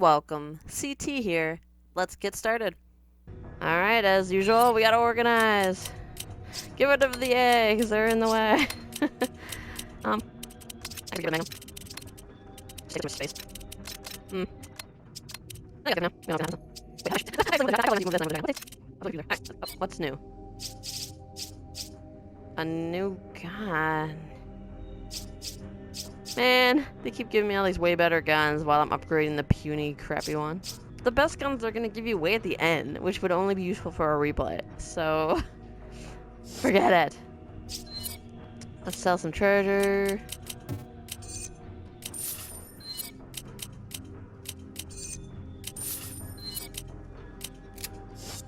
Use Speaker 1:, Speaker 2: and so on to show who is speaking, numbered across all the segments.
Speaker 1: welcome. CT here. Let's get started. Alright, as usual, we gotta organize. Get rid of the eggs, they're in the way. I can get rid of them. Just take too much space. I got them now. We don't have them. Wait, what's new? A new gun. Man, they keep giving me all these way better guns while I'm upgrading the puny, crappy one. The best guns are gonna give you way at the end, which would only be useful for a replay. So, forget it. Let's sell some treasure.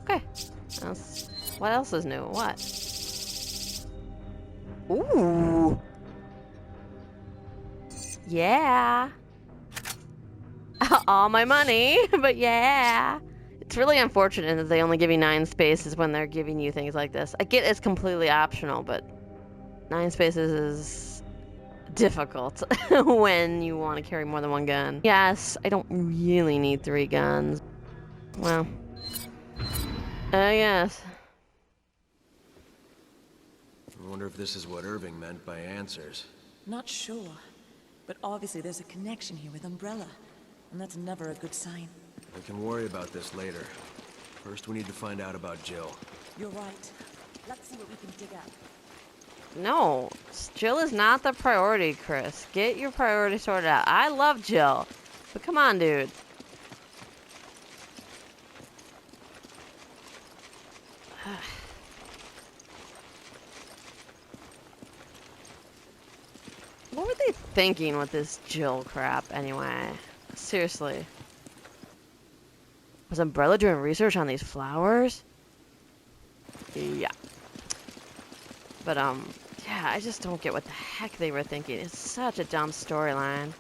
Speaker 1: Okay. What else is new? What? Ooh. Yeah. All my money, but yeah. It's really unfortunate that they only give you 9 spaces when they're giving you things like this. I get it's completely optional, but 9 spaces is difficult when you want to carry more than one gun. Yes, I don't really need 3 guns. Well, yes.
Speaker 2: I wonder if this is what Irving meant by answers.
Speaker 3: Not sure, but obviously there's a connection here with Umbrella, and that's never a good sign.
Speaker 2: We can worry about this later. First, we need to find out about Jill.
Speaker 3: You're right. Let's see what we can dig up.
Speaker 1: No, Jill is not the priority, Chris. Get your priorities sorted out. I love Jill, but come on, dude. What were they thinking with this Jill crap, anyway? Seriously. Was Umbrella doing research on these flowers? Yeah. But, yeah, I just don't get what the heck they were thinking. It's such a dumb storyline.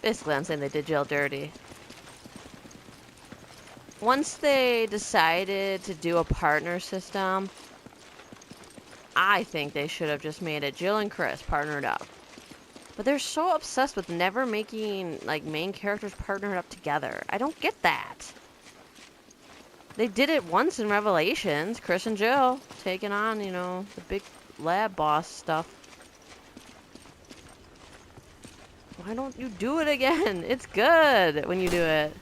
Speaker 1: Basically, I'm saying they did Jill dirty. Once they decided to do a partner system, I think they should have just made it Jill and Chris partnered up. But they're so obsessed with never making, like, main characters partnered up together. I don't get that. They did it once in Revelations, Chris and Jill taking on, you know, the big lab boss stuff. Why don't you do it again? It's good when you do it.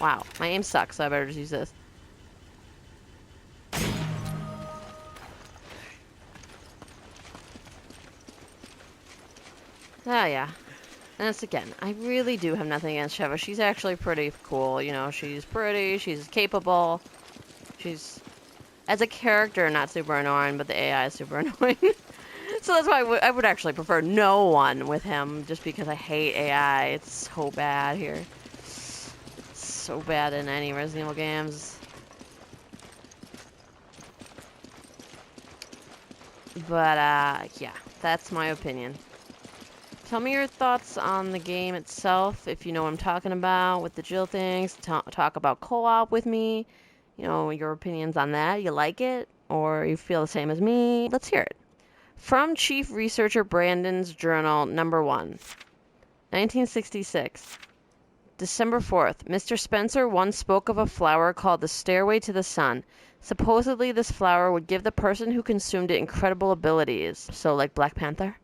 Speaker 1: Wow, my aim sucks, so I better just use this. Ah, yeah. And it's again, I really do have nothing against Sheva. She's actually pretty cool, you know, she's pretty, she's capable. She's, as a character, not super annoying, but the AI is super annoying. So that's why I would actually prefer no one with him, just because I hate AI. It's so bad here. So bad in any Resident Evil games. But, yeah, that's my opinion. Tell me your thoughts on the game itself, if you know what I'm talking about with the Jill things. Talk about co-op with me. You know, your opinions on that. You like it? Or you feel the same as me? Let's hear it. From Chief Researcher Brandon's Journal, number 1. 1966. December 4th. Mr. Spencer once spoke of a flower called the Stairway to the Sun. Supposedly, this flower would give the person who consumed it incredible abilities. So, like Black Panther?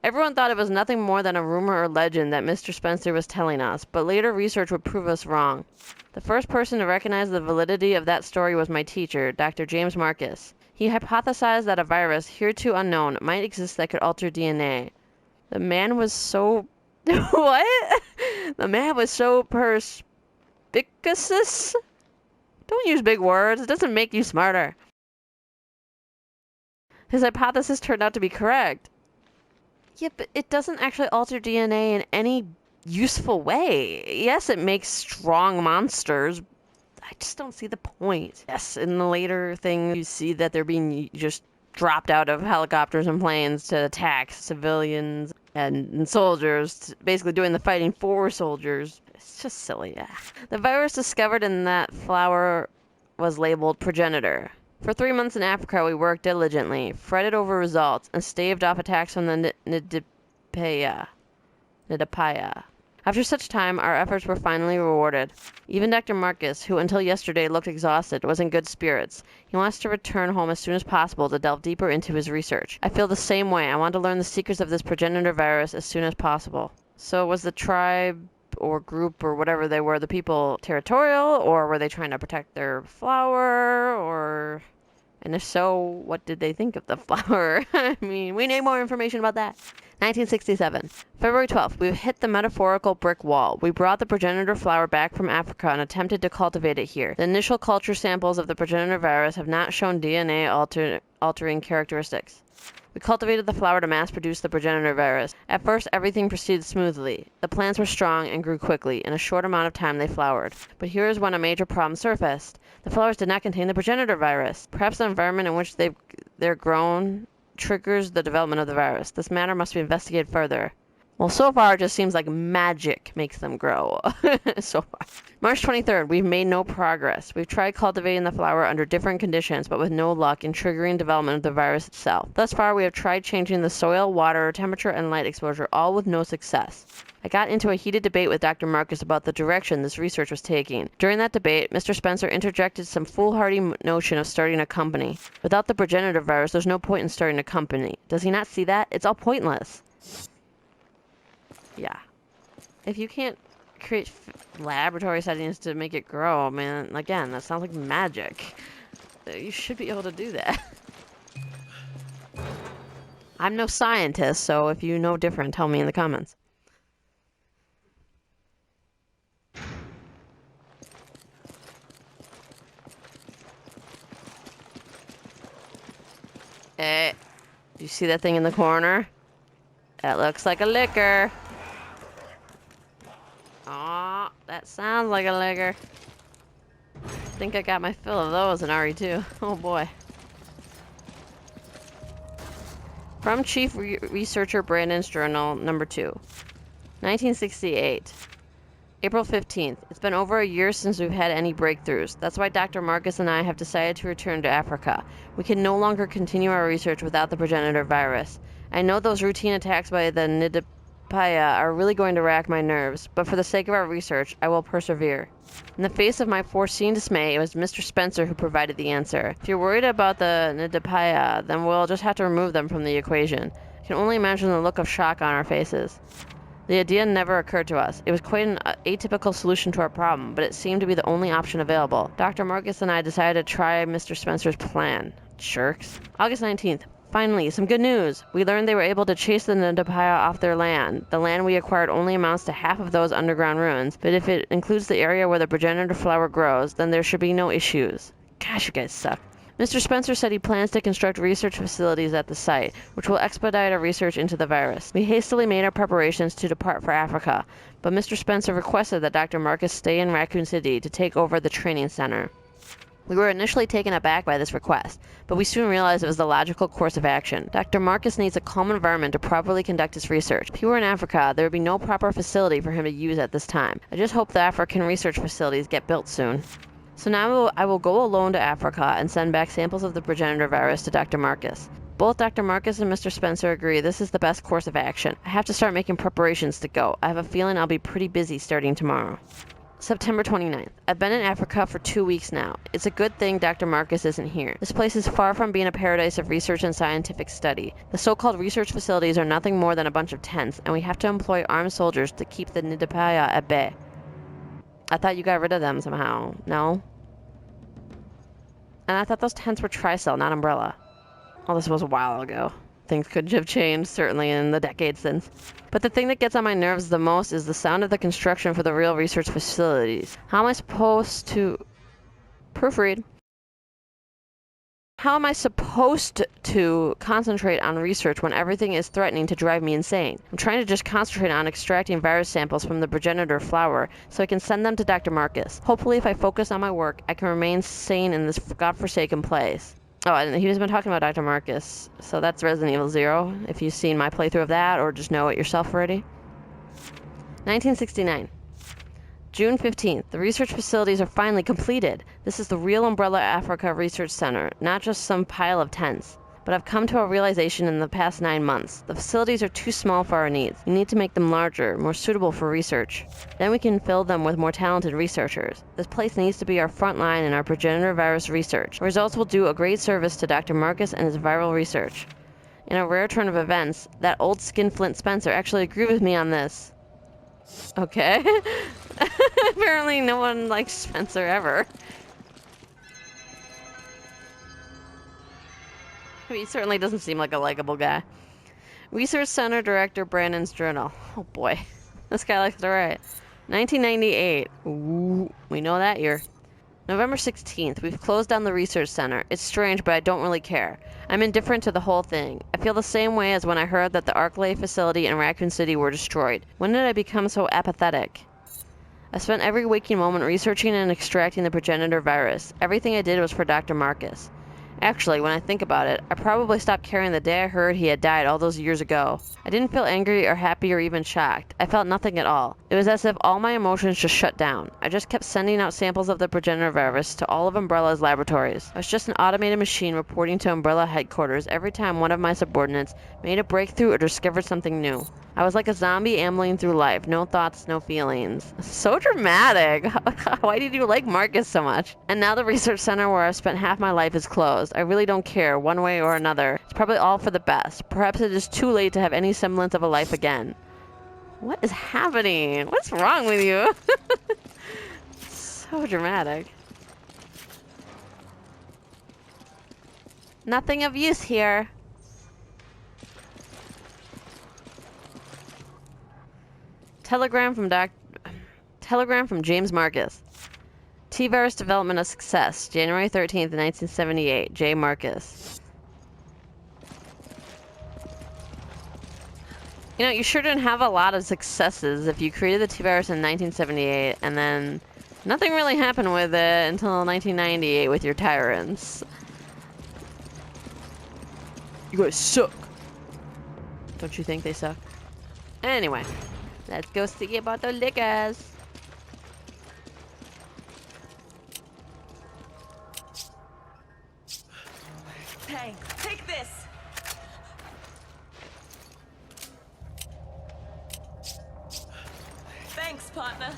Speaker 1: Everyone thought it was nothing more than a rumor or legend that Mr. Spencer was telling us, but later research would prove us wrong. The first person to recognize the validity of that story was my teacher, Dr. James Marcus. He hypothesized that a virus, hereto unknown, might exist that could alter DNA. The man was so... What? The man was so perspicacious? Don't use big words. It doesn't make you smarter. His hypothesis turned out to be correct. Yeah, but it doesn't actually alter DNA in any useful way. Yes, it makes strong monsters. I just don't see the point. Yes, in the later thing, you see that they're being just dropped out of helicopters and planes to attack civilians and soldiers, basically doing the fighting for soldiers. It's just silly, yeah. The virus discovered in that flower was labeled progenitor. For 3 months in Africa, we worked diligently, fretted over results, and staved off attacks from the Nidapaya. After such time, our efforts were finally rewarded. Even Dr. Marcus, who until yesterday looked exhausted, was in good spirits. He wants to return home as soon as possible to delve deeper into his research. I feel the same way. I want to learn the secrets of this progenitor virus as soon as possible. So was the tribe or group or whatever they were, the people territorial, or were they trying to protect their flower, or... And if so, what did they think of the flower? I mean, we need more information about that. 1967. February 12th, we hit the metaphorical brick wall. We brought the progenitor flower back from Africa and attempted to cultivate it here. The initial culture samples of the progenitor virus have not shown DNA altering characteristics. We cultivated the flower to mass produce the progenitor virus. At first, everything proceeded smoothly. The plants were strong and grew quickly. In a short amount of time, they flowered. But here is when a major problem surfaced. The flowers did not contain the progenitor virus. Perhaps the environment in which they're grown triggers the development of the virus. This matter must be investigated further. Well, so far it just seems like magic makes them grow. So far. March 23rd, we've made no progress. We've tried cultivating the flower under different conditions, but with no luck in triggering development of the virus itself. Thus far, we have tried changing the soil, water, temperature, and light exposure, all with no success. I got into a heated debate with Dr. Marcus about the direction this research was taking. During that debate, Mr. Spencer interjected some foolhardy notion of starting a company. Without the progenitor virus, there's no point in starting a company. Does he not see that? It's all pointless. Yeah. If you can't create laboratory settings to make it grow, man, again, that sounds like magic. You should be able to do that. I'm no scientist, so if you know different, tell me in the comments. Hey, you see that thing in the corner? That looks like a liquor. Aw, that sounds like a liquor. I think I got my fill of those in RE2. Oh boy. From Chief Researcher Brandon's Journal, number 2. 1968. April 15th. It's been over a year since we've had any breakthroughs. That's why Dr. Marcus and I have decided to return to Africa. We can no longer continue our research without the progenitor virus. I know those routine attacks by the Nidapaya are really going to rack my nerves, but for the sake of our research, I will persevere. In the face of my foreseen dismay, it was Mr. Spencer who provided the answer. If you're worried about the Nidapaya, then we'll just have to remove them from the equation. I can only imagine the look of shock on our faces. The idea never occurred to us. It was quite an atypical solution to our problem, but it seemed to be the only option available. Dr. Marcus and I decided to try Mr. Spencer's plan. Jerks. August 19th. Finally, some good news. We learned they were able to chase the Nidapaya off their land. The land we acquired only amounts to half of those underground ruins, but if it includes the area where the progenitor flower grows, then there should be no issues. Gosh, you guys suck. Mr. Spencer said he plans to construct research facilities at the site, which will expedite our research into the virus. We hastily made our preparations to depart for Africa, but Mr. Spencer requested that Dr. Marcus stay in Raccoon City to take over the training center. We were initially taken aback by this request, but we soon realized it was the logical course of action. Dr. Marcus needs a calm environment to properly conduct his research. If he were in Africa, there would be no proper facility for him to use at this time. I just hope the African research facilities get built soon. So now I will go alone to Africa and send back samples of the progenitor virus to Dr. Marcus. Both Dr. Marcus and Mr. Spencer agree this is the best course of action. I have to start making preparations to go. I have a feeling I'll be pretty busy starting tomorrow. September 29th. I've been in Africa for 2 weeks now. It's a good thing Dr. Marcus isn't here. This place is far from being a paradise of research and scientific study. The so-called research facilities are nothing more than a bunch of tents, and we have to employ armed soldiers to keep the Nidapaya at bay. I thought you got rid of them somehow. No? And I thought those tents were Tricell, not Umbrella. Well, this was a while ago. Things could have changed, certainly in the decades since. But the thing that gets on my nerves the most is the sound of the construction for the real research facilities. How am I supposed to... proofread? How am I supposed to concentrate on research when everything is threatening to drive me insane? I'm trying to just concentrate on extracting virus samples from the progenitor flower so I can send them to Dr. Marcus. Hopefully, if I focus on my work, I can remain sane in this godforsaken place. Oh, and he was been talking about Dr. Marcus, so that's Resident Evil 0, if you've seen my playthrough of that, or just know it yourself already. 1969. June 15th. The research facilities are finally completed. This is the real Umbrella Africa Research Center, not just some pile of tents. But I've come to a realization in the past 9 months. The facilities are too small for our needs. We need to make them larger, more suitable for research. Then we can fill them with more talented researchers. This place needs to be our front line in our progenitor virus research. The results will do a great service to Dr. Marcus and his viral research. In a rare turn of events, that old skinflint Spencer actually agreed with me on this. Okay. Apparently no one likes Spencer ever. He certainly doesn't seem like a likable guy. Research Center Director Brandon's Journal. Oh boy. This guy likes to write. 1998. Ooh, we know that year. November 16th. We've closed down the research center. It's strange, but I don't really care. I'm indifferent to the whole thing. I feel the same way as when I heard that the Arklay facility in Raccoon City were destroyed. When did I become so apathetic? I spent every waking moment researching and extracting the progenitor virus. Everything I did was for Dr. Marcus. Actually, when I think about it, I probably stopped caring the day I heard he had died all those years ago. I didn't feel angry or happy or even shocked. I felt nothing at all. It was as if all my emotions just shut down. I just kept sending out samples of the progenitor virus to all of Umbrella's laboratories. I was just an automated machine reporting to Umbrella headquarters every time one of my subordinates made a breakthrough or discovered something new. I was like a zombie ambling through life. No thoughts, no feelings. So dramatic. Why did you like Marcus so much? And now the research center where I've spent half my life is closed. I really don't care, one way or another. It's probably all for the best. Perhaps it is too late to have any semblance of a life again. What is happening? What's wrong with you? So dramatic. Nothing of use here. Telegram from James Marcus. T-virus development a success. January 13th, 1978. J. Marcus. You know, you sure didn't have a lot of successes if you created the T-virus in 1978 and then nothing really happened with it until 1998 with your tyrants. You guys suck. Don't you think they suck? Anyway. Let's go see about the liquors.
Speaker 3: Hey, take this! Thanks, partner.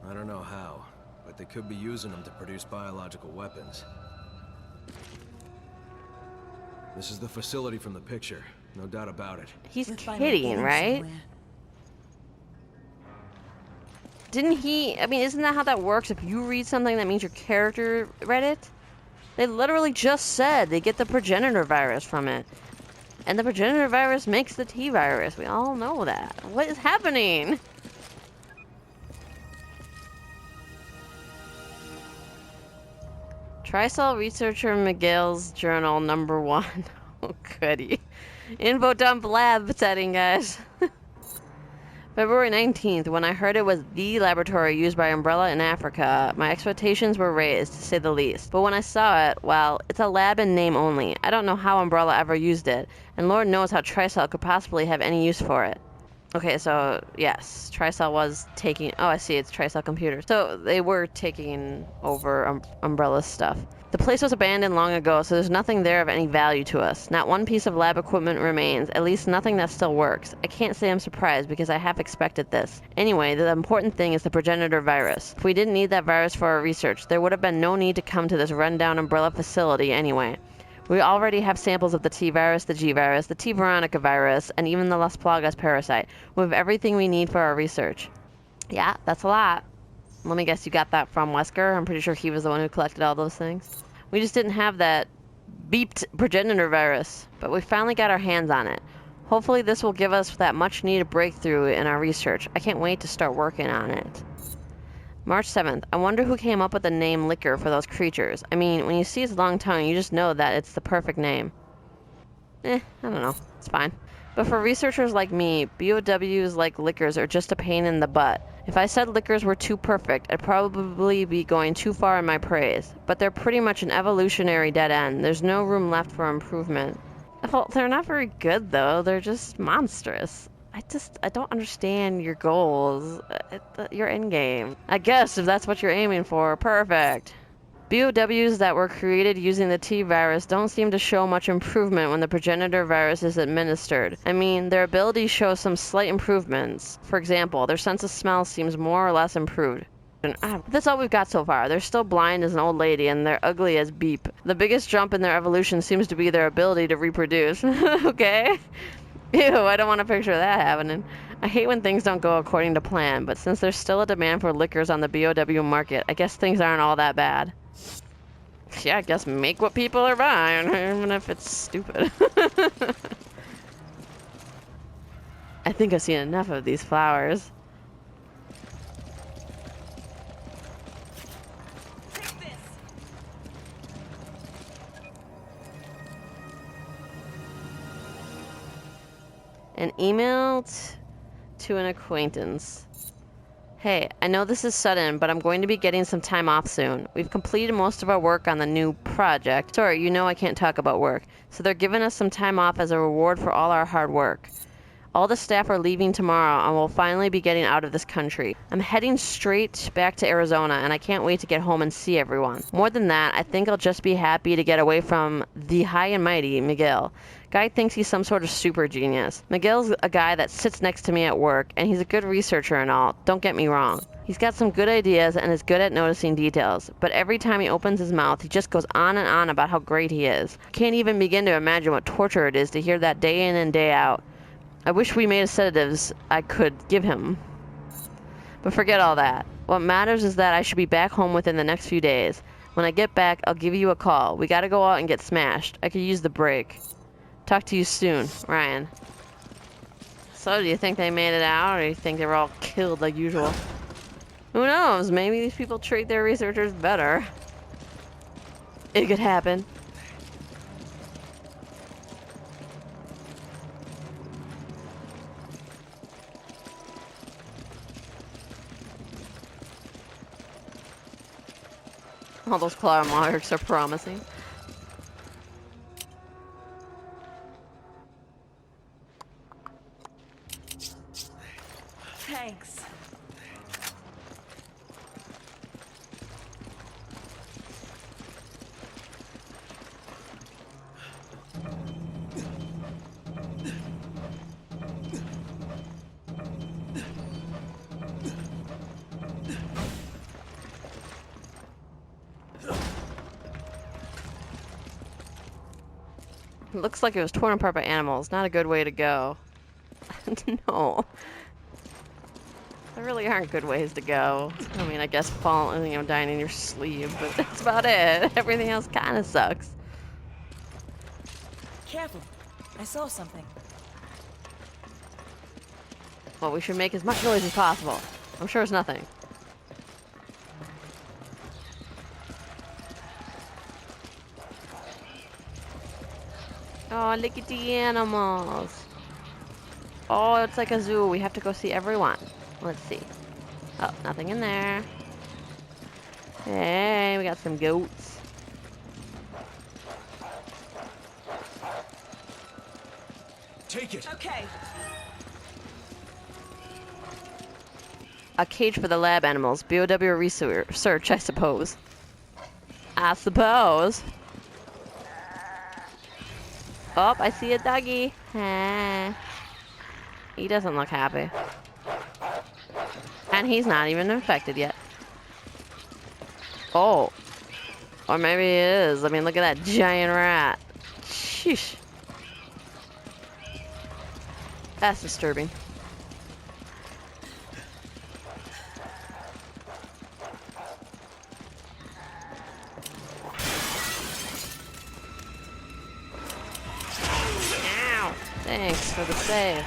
Speaker 2: I don't know how, but they could be using them to produce biological weapons. This is the facility from the picture, no doubt about it.
Speaker 1: He's
Speaker 3: We're finally
Speaker 1: kidding,
Speaker 3: getting
Speaker 1: right?
Speaker 3: somewhere.
Speaker 1: Didn't he? I mean, isn't that how that works? If you read something, that means your character read it? They literally just said they get the progenitor virus from it. And the progenitor virus makes the T virus. We all know that. What is happening? Tricell Researcher Miguel's Journal number 1. Oh, goody. Info dump lab setting, guys. February 19th, when I heard it was the laboratory used by Umbrella in Africa, my expectations were raised, to say the least. But when I saw it, well, it's a lab in name only. I don't know how Umbrella ever used it, and Lord knows how Tricell could possibly have any use for it. Okay, so, yes, Tricell was taking... Oh, I see, it's Tricell Computers. So, they were taking over Umbrella's stuff. The place was abandoned long ago, so there's nothing there of any value to us. Not one piece of lab equipment remains, at least nothing that still works. I can't say I'm surprised, because I half expected this. Anyway, the important thing is the progenitor virus. If we didn't need that virus for our research, there would have been no need to come to this rundown Umbrella facility anyway. We already have samples of the T-virus, the G-virus, the T. veronica virus, and even the Las Plagas parasite. We have everything we need for our research. Yeah, that's a lot. Let me guess you got that from Wesker. I'm pretty sure he was the one who collected all those things. We just didn't have that beeped progenitor virus, but we finally got our hands on it. Hopefully this will give us that much needed breakthrough in our research. I can't wait to start working on it. March 7th. I wonder who came up with the name Liquor for those creatures. I mean, when you see his long tongue, you just know that it's the perfect name. I don't know. It's fine. But for researchers like me, BOWs like liquors are just a pain in the butt. If I said liquors were too perfect, I'd probably be going too far in my praise. But they're pretty much an evolutionary dead end. There's no room left for improvement. Well, they're not very good, though. They're just monstrous. I don't understand your goals. Your end game. I guess if that's what you're aiming for, perfect. BOWs that were created using the T virus don't seem to show much improvement when the progenitor virus is administered. I mean, their abilities show some slight improvements. For example, their sense of smell seems more or less improved. That's all we've got so far. They're still blind as an old lady, and they're ugly as beep. The biggest jump in their evolution seems to be their ability to reproduce. Okay? Ew, I don't want to picture that happening. I hate when things don't go according to plan, but since there's still a demand for liquors on the BOW market, I guess things aren't all that bad. Yeah, I guess make what people are buying, even if it's stupid. I think I've seen enough of these flowers.
Speaker 3: Take this.
Speaker 1: An email to an acquaintance. Hey, I know this is sudden, but I'm going to be getting some time off soon. We've completed most of our work on the new project. Sorry, you know I can't talk about work. So they're giving us some time off as a reward for all our hard work. All the staff are leaving tomorrow and we'll finally be getting out of this country. I'm heading straight back to Arizona and I can't wait to get home and see everyone. More than that, I think I'll just be happy to get away from the high and mighty Miguel. Guy thinks he's some sort of super genius. Miguel's a guy that sits next to me at work, and he's a good researcher and all, don't get me wrong. He's got some good ideas and is good at noticing details, but every time he opens his mouth, he just goes on and on about how great he is. I can't even begin to imagine what torture it is to hear that day in and day out. I wish we made a sedatives I could give him. But forget all that. What matters is that I should be back home within the next few days. When I get back, I'll give you a call. We gotta go out and get smashed. I could use the break. Talk to you soon, Ryan. So, do you think they made it out, or do you think they were all killed like usual? Who knows? Maybe these people treat their researchers better. It could happen. All those claw marks are promising.
Speaker 3: Thanks.
Speaker 1: It looks like it was torn apart by animals. Not a good way to go. No. There really aren't good ways to go. I mean, I guess falling, you know, dying in your sleep, but that's about it. Everything else kind of sucks.
Speaker 3: Careful. I saw something.
Speaker 1: Well, we should make as much noise as possible. I'm sure it's nothing. Oh, look at the animals. Oh, it's like a zoo. We have to go see everyone. Let's see. Oh, nothing in there. Hey, we got some goats.
Speaker 2: Take it.
Speaker 3: Okay.
Speaker 1: A cage for the lab animals. BOW research, I suppose. I suppose. Oh, I see a doggy. He doesn't look happy. And he's not even infected yet. Oh. Or maybe he is. I mean, look at that giant rat. Sheesh. That's disturbing. Ow. Thanks for the save.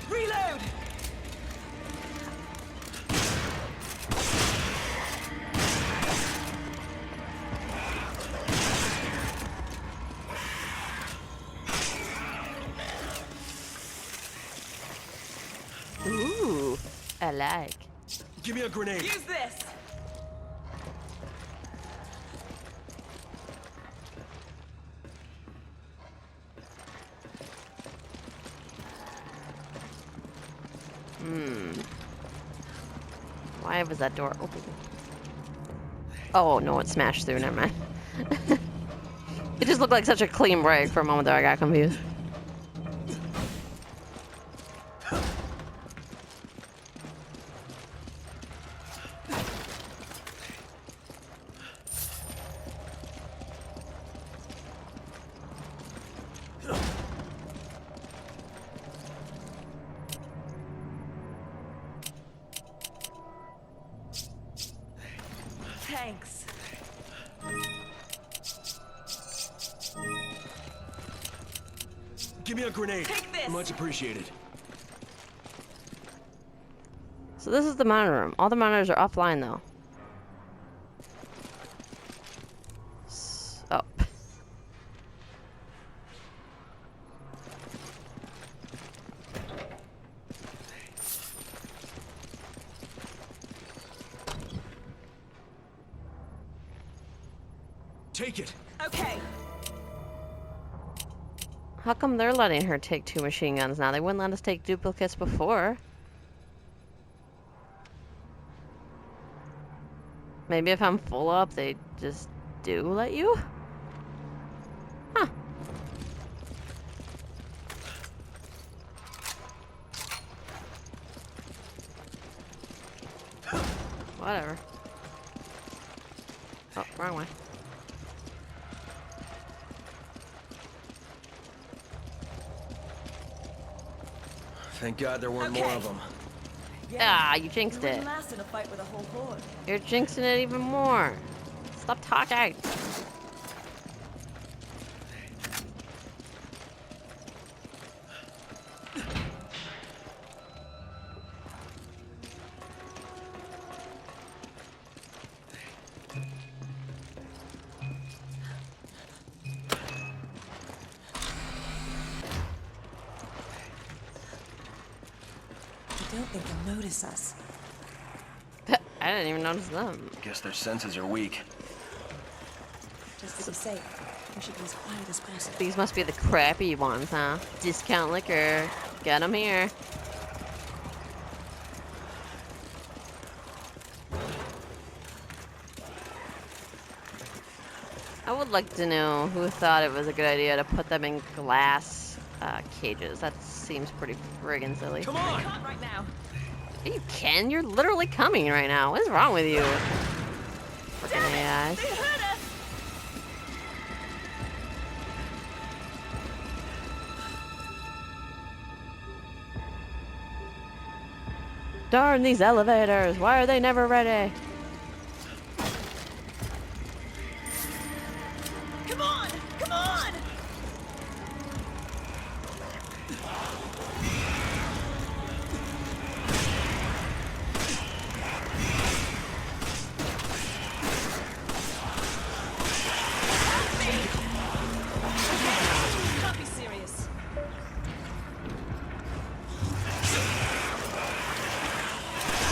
Speaker 3: Reload.
Speaker 1: I like.
Speaker 2: Give me a grenade.
Speaker 3: Use this!
Speaker 1: Why was that door open? Oh, no, it smashed through. Never mind. It just looked like such a clean break for a moment there. I got confused.
Speaker 3: Thanks.
Speaker 2: Give me a grenade.
Speaker 3: Take this.
Speaker 2: Much appreciated.
Speaker 1: So this is the monitor room. All the monitors are offline, though. Oh.
Speaker 2: Take it.
Speaker 3: Okay.
Speaker 1: How come they're letting her take 2 machine guns now? They wouldn't let us take duplicates before. Maybe if I'm full up, they just do let you? Huh. Whatever. Oh, wrong way.
Speaker 2: Thank God there weren't more
Speaker 3: Okay.
Speaker 2: of them.
Speaker 1: Ah, you jinxed
Speaker 3: It
Speaker 1: it.
Speaker 3: wouldn't last in a fight with a whole horde.
Speaker 1: You're jinxing it even more. Stop talking.
Speaker 3: I don't think they'll notice us.
Speaker 1: I didn't even notice them.
Speaker 2: Guess their senses are weak.
Speaker 3: Just to be safe, we should be as quiet as possible.
Speaker 1: These must be the crappy ones, huh? Discount liquor. Get them here. I would like to know who thought it was a good idea to put them in glass cages. That seems pretty friggin' silly.
Speaker 2: Come on!
Speaker 3: Not right now.
Speaker 1: You can? You're literally coming right now. What is wrong with you? Freaking AIs.
Speaker 3: They hurt us!
Speaker 1: Darn these elevators. Why are they never ready?
Speaker 3: Come on! Come on! Can't be serious.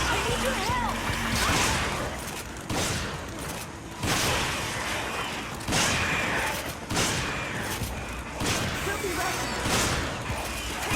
Speaker 3: I need your help! We'll be right back.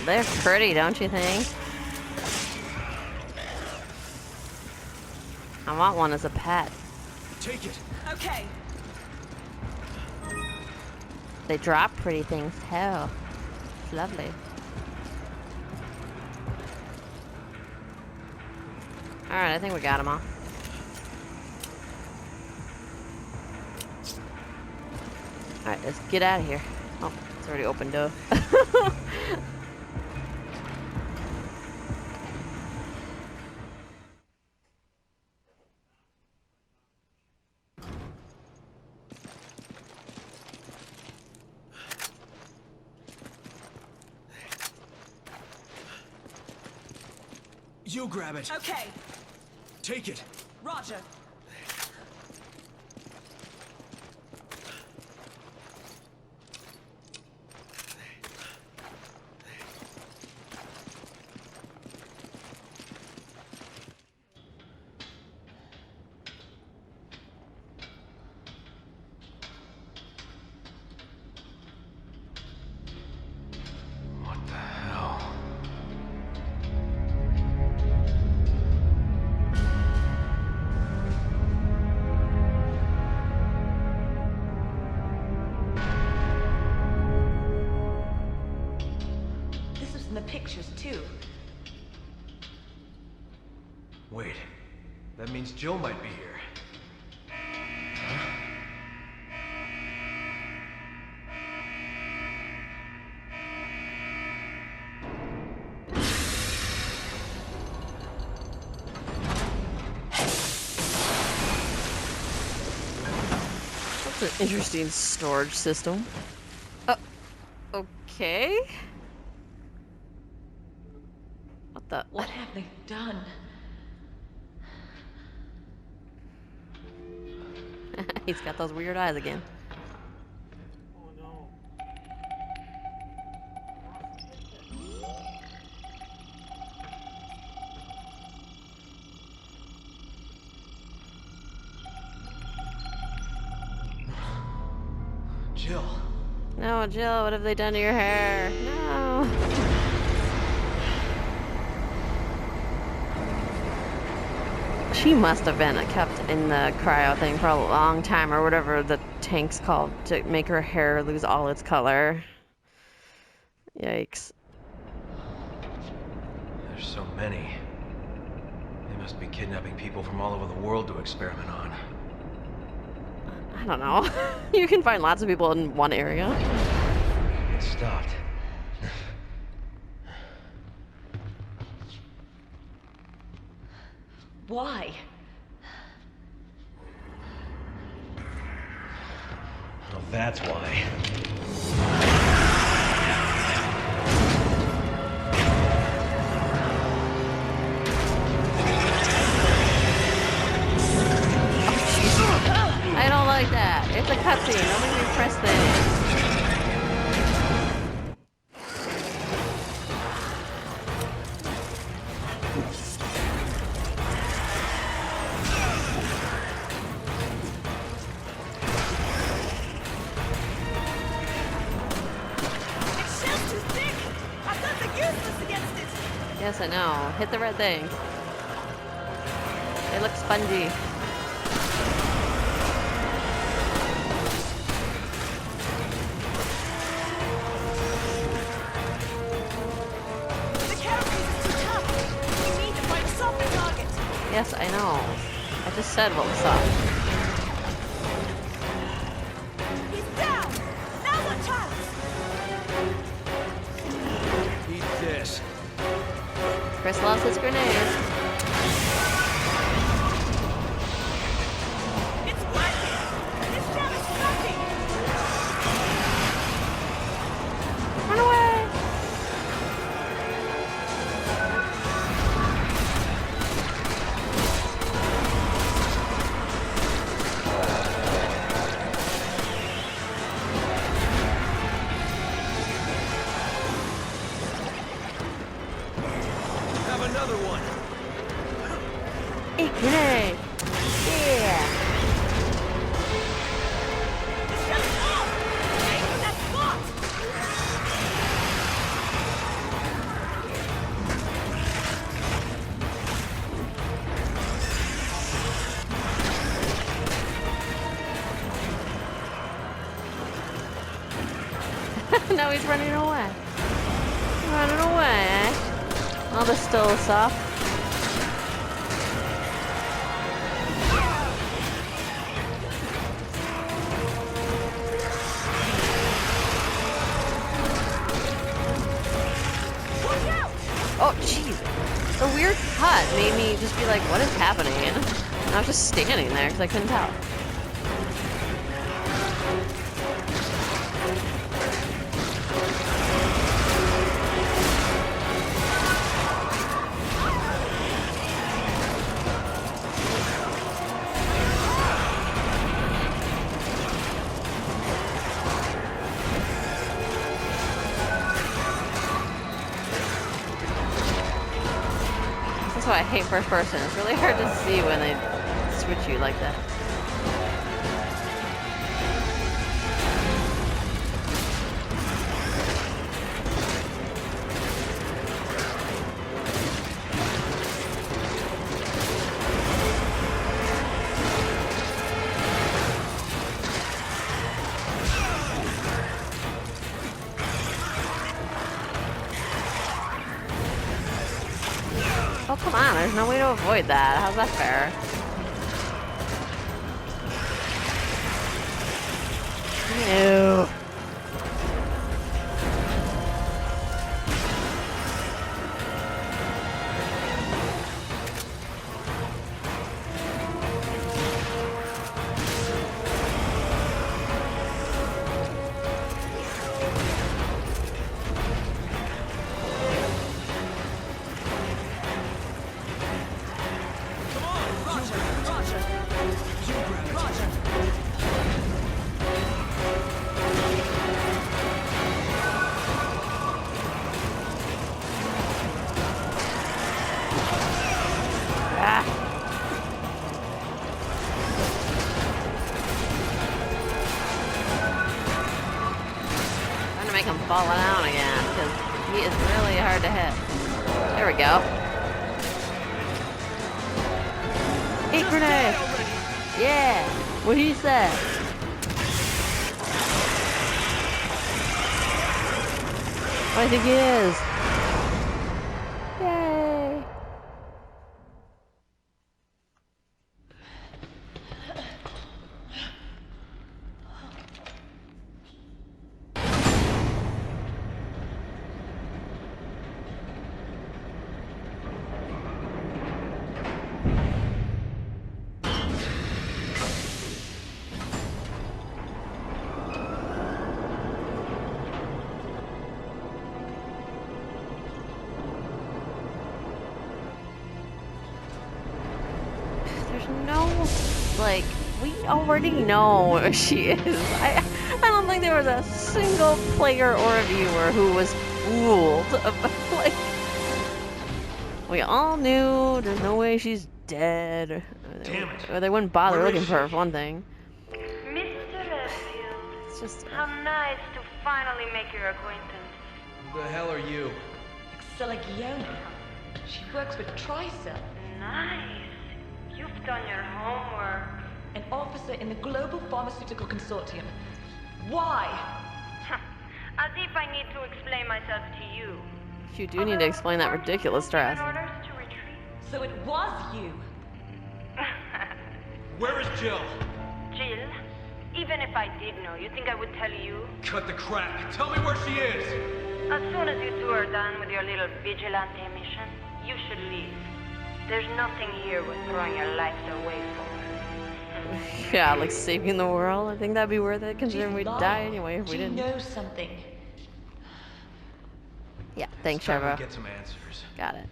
Speaker 1: They're pretty, don't you think? I want one as a pet.
Speaker 2: Take it.
Speaker 3: Okay.
Speaker 1: They drop pretty things too. It's lovely. Alright, I think we got them all. Alright, let's get out of here. Oh, it's already opened up.
Speaker 2: You grab it.
Speaker 3: Okay.
Speaker 2: Take it.
Speaker 3: Roger.
Speaker 2: What the hell?
Speaker 3: This was in the pictures, too.
Speaker 2: Wait. That means Jill might be here.
Speaker 1: That's an interesting storage system. Okay. What the?
Speaker 3: What have they done?
Speaker 1: He's got those weird eyes again.
Speaker 2: Jill.
Speaker 1: No, Jill, what have they done to your hair? No. She must have been kept in the cryo thing for a long time, or whatever the tank's called, to make her hair lose all its color. Yikes.
Speaker 2: There's so many. They must be kidnapping people from all over the world to experiment on.
Speaker 1: I don't know. You can find lots of people in one area.
Speaker 2: It stopped.
Speaker 3: Why?
Speaker 2: Well, that's why.
Speaker 1: I don't like that. It's a cutscene. Don't make me press things.
Speaker 3: Its shell's too thick! I've got the useless against it!
Speaker 1: Yes, I know. Hit the red thing. They look spongy.
Speaker 3: The carapace is too tough! We need to find a softer target!
Speaker 1: Yes, I know. I just said what was up.
Speaker 3: He's down! Now what chance?
Speaker 2: Eat this.
Speaker 1: Chris loves his grenades.
Speaker 3: It's working! This shell is working!
Speaker 1: Run away!
Speaker 2: Have another one.
Speaker 1: Eat grenade! Yeah!
Speaker 3: The shell is off! Aim for that spot!
Speaker 1: Now he's running away. Running away, eh? All this still soft. Oh, jeez. The weird cut made me just be like, what is happening? And I was just standing there because I couldn't tell. That's why I hate first person. It's really hard to see when they switch you like that. Oh, come on. There's no way to avoid that. How's that fair? Ew. Ah. Trying to make him fall down again, because he is really hard to hit. There we go. Heat grenade! Yeah! What he said! What I think he is! Yay! There's no, like, we already know where she is. I don't think there was a single player or viewer who was fooled. Like, we all knew there's no way she's dead.
Speaker 4: Damn it.
Speaker 1: Or they wouldn't bother
Speaker 4: Where
Speaker 1: looking
Speaker 4: is
Speaker 1: for her,
Speaker 4: she?
Speaker 1: for one thing.
Speaker 5: Mr. Redfield,
Speaker 1: It's just,
Speaker 5: how nice to finally make your acquaintance.
Speaker 4: Who the hell are you?
Speaker 3: Excelligione. She works with Tricell,
Speaker 5: Nice. You've done your homework.
Speaker 3: an officer in the Global Pharmaceutical Consortium. Why?
Speaker 5: As if I need to explain myself to you.
Speaker 1: you do need to explain that ridiculous dress.
Speaker 5: Orders to retreat.
Speaker 3: So it was you.
Speaker 4: Where is Jill?
Speaker 5: Jill, even if I did know, you think I would tell you?
Speaker 4: Cut the crap. Tell me where she is.
Speaker 5: As soon as you two are done with your little vigilante mission, you should leave. There's nothing here worth throwing your lives away for.
Speaker 1: Yeah, like saving the world. I think that'd be worth it, considering
Speaker 3: She's
Speaker 1: we'd
Speaker 3: lying.
Speaker 1: die anyway if we
Speaker 3: She
Speaker 1: didn't.
Speaker 3: knows something.
Speaker 1: Yeah, thanks,
Speaker 4: It's time we
Speaker 1: Trevor.
Speaker 4: get some answers.
Speaker 1: Got it.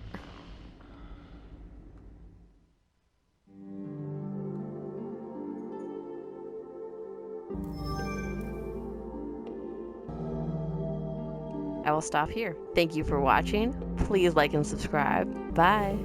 Speaker 1: I will stop here. Thank you for watching. Please like and subscribe. Bye.